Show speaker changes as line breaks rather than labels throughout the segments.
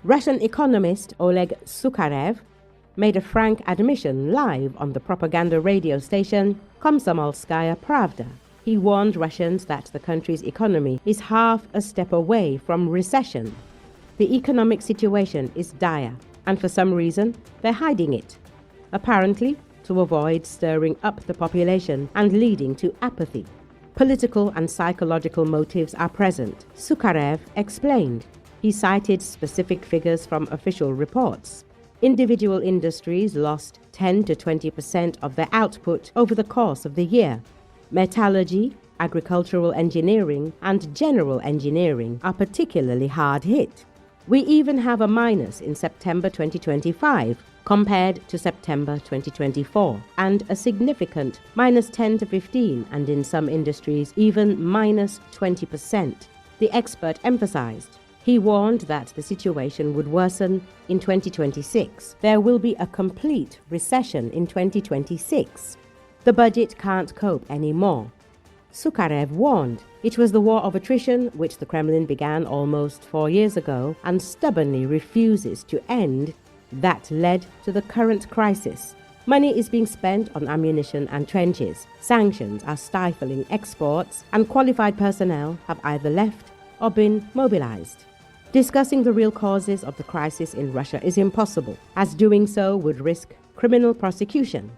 Russian economist Oleg Sukharev made a frank admission live on the propaganda radio station Komsomolskaya Pravda. He warned Russians that the country's economy is half a step away from recession. The economic situation is dire, and for some reason, they're hiding it. Apparently, to avoid stirring up the population and leading to apathy. Political and psychological motives are present, Sukharev explained. He cited specific figures from official reports. Individual industries lost 10 to 20% of their output over the course of the year. Metallurgy, agricultural engineering, and general engineering are particularly hard hit. We even have a minus in September 2025 compared to September 2024, and a significant minus 10 to 15, and in some industries even minus 20%, the expert emphasized. He warned that the situation would worsen in 2026. There will be a complete recession in 2026. The budget can't cope anymore. Sukharev warned it was the war of attrition which the Kremlin began almost 4 years ago and stubbornly refuses to end that led to the current crisis. Money is being spent on ammunition and trenches. Sanctions are stifling exports, and qualified personnel have either left or been mobilized. Discussing the real causes of the crisis in Russia is impossible, as doing so would risk criminal prosecution.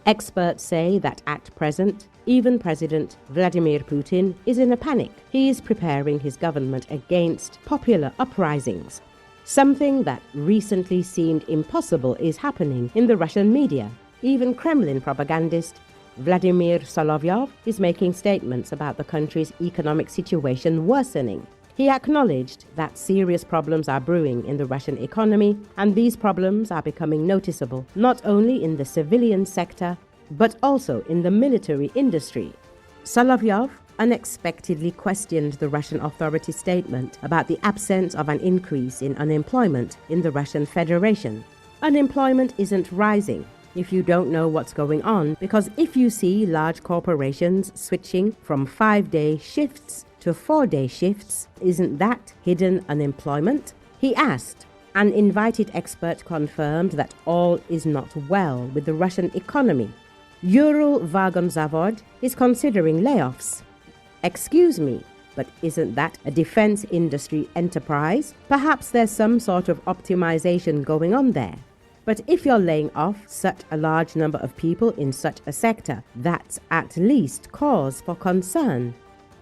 Experts say that at present, even President Vladimir Putin is in a panic. He is preparing his government against popular uprisings. Something that recently seemed impossible is happening in the Russian media. Even Kremlin propagandist Vladimir Solovyov is making statements about the country's economic situation worsening. He acknowledged that serious problems are brewing in the Russian economy, and these problems are becoming noticeable not only in the civilian sector, but also in the military industry. Solovyov unexpectedly questioned the Russian authorities' statement about the absence of an increase in unemployment in the Russian Federation. Unemployment isn't rising if you don't know what's going on, because if you see large corporations switching from 5-day shifts to 4-day shifts, isn't that hidden unemployment? He asked. An invited expert confirmed that all is not well with the Russian economy. Uralvagonzavod is considering layoffs. Excuse me, but isn't that a defense industry enterprise? Perhaps there's some sort of optimization going on there. But if you're laying off such a large number of people in such a sector, that's at least cause for concern,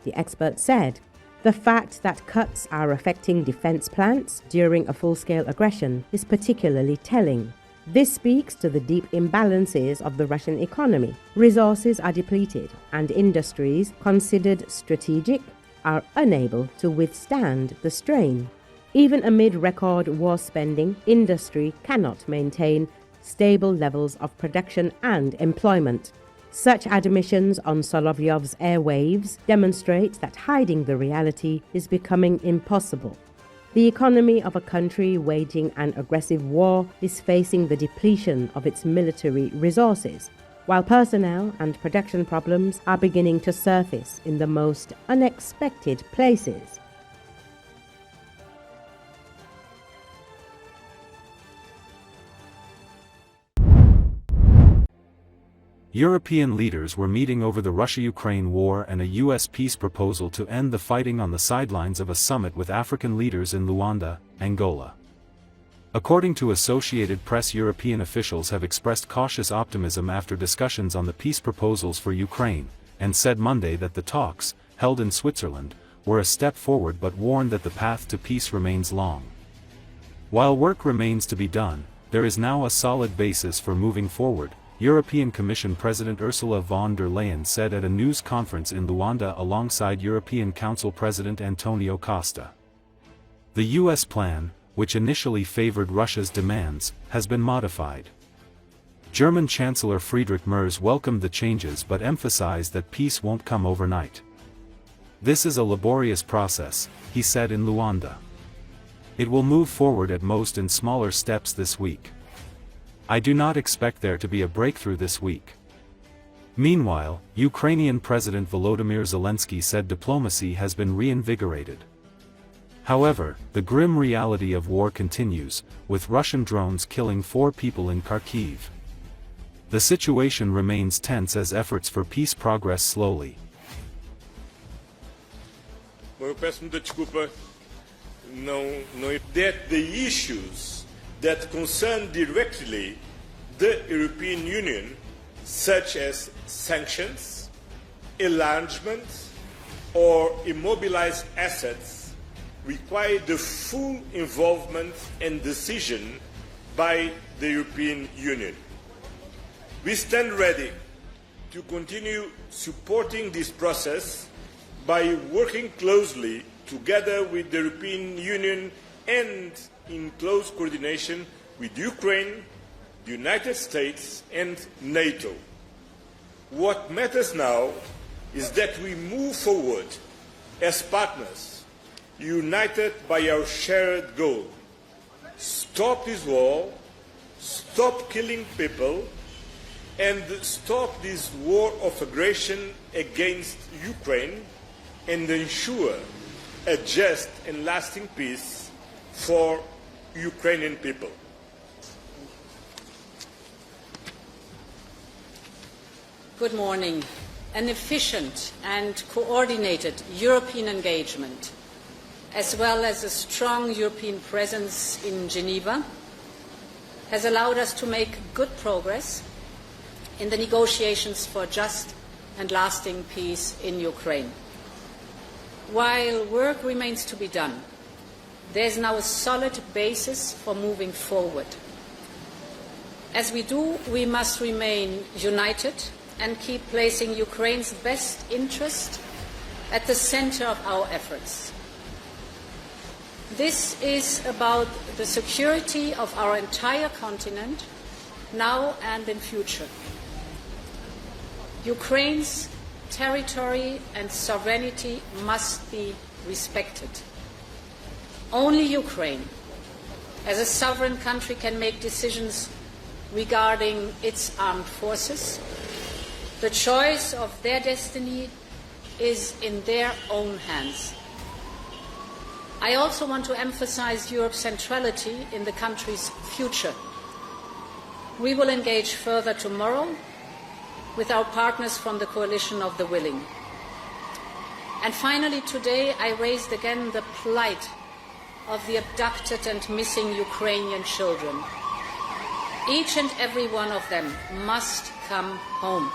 the expert said. The fact that cuts are affecting defense plants during a full-scale aggression is particularly telling. This speaks to the deep imbalances of the Russian economy. Resources are depleted, and industries considered strategic are unable to withstand the strain. Even amid record war spending, industry cannot maintain stable levels of production and employment. Such admissions on Solovyov's airwaves demonstrate that hiding the reality is becoming impossible. The economy of a country waging an aggressive war is facing the depletion of its military resources, while personnel and production problems are beginning to surface in the most unexpected places.
European leaders were meeting over the Russia-Ukraine war and a U.S. peace proposal to end the fighting on the sidelines of a summit with African leaders in Luanda, Angola. According to Associated Press, European officials have expressed cautious optimism after discussions on the peace proposals for Ukraine, and said Monday that the talks, held in Switzerland, were a step forward but warned that the path to peace remains long. While work remains to be done, there is now a solid basis for moving forward, European Commission President Ursula von der Leyen said at a news conference in Luanda alongside European Council President Antonio Costa. The U.S. plan, which initially favored Russia's demands, has been modified. German Chancellor Friedrich Merz welcomed the changes but emphasized that peace won't come overnight. This is a laborious process, he said in Luanda. It will move forward at most in smaller steps this week. I do not expect there to be a breakthrough this week. Meanwhile, Ukrainian President Volodymyr Zelensky said diplomacy has been reinvigorated. However, the grim reality of war continues, with Russian drones killing 4 people in Kharkiv. The situation remains tense as efforts for peace progress slowly.
That the issues that concern directly the European Union, such as sanctions, enlargement, or immobilized assets, require the full involvement and decision by the European Union. We stand ready to continue supporting this process by working closely together with the European Union and in close coordination with Ukraine, the United States and NATO. What matters now is that we move forward as partners, united by our shared goal. Stop this war, stop killing people, and stop this war of aggression against Ukraine, and ensure a just and lasting peace for Ukrainian people.
Good morning. An efficient and coordinated European engagement, as well as a strong European presence in Geneva, has allowed us to make good progress in the negotiations for just and lasting peace in Ukraine. While work remains to be done, there is now a solid basis for moving forward. As we do, we must remain united and keep placing Ukraine's best interest at the center of our efforts. This is about the security of our entire continent, now and in future. Ukraine's territory and sovereignty must be respected. Only Ukraine, as a sovereign country, can make decisions regarding its armed forces. The choice of their destiny is in their own hands. I also want to emphasize Europe's centrality in the country's future. We will engage further tomorrow with our partners from the Coalition of the Willing. And finally, today I raised again the plight of the abducted and missing Ukrainian children. Each and every one of them must come home.